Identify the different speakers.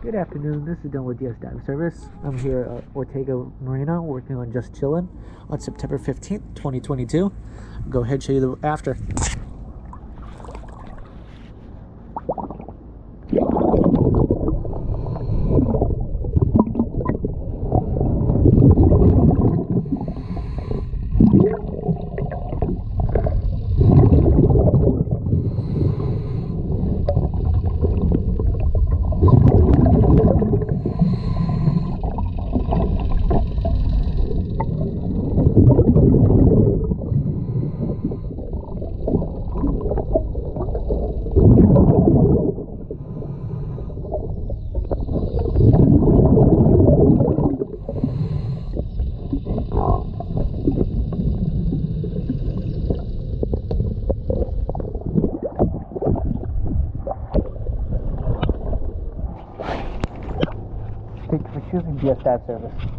Speaker 1: Good afternoon, this is Dylan with DS Dive Service. I'm here at Ortega Marina working on just Chillin on September 15th, 2022. Go ahead and show you the after. Thank you for choosing DS Dive Service.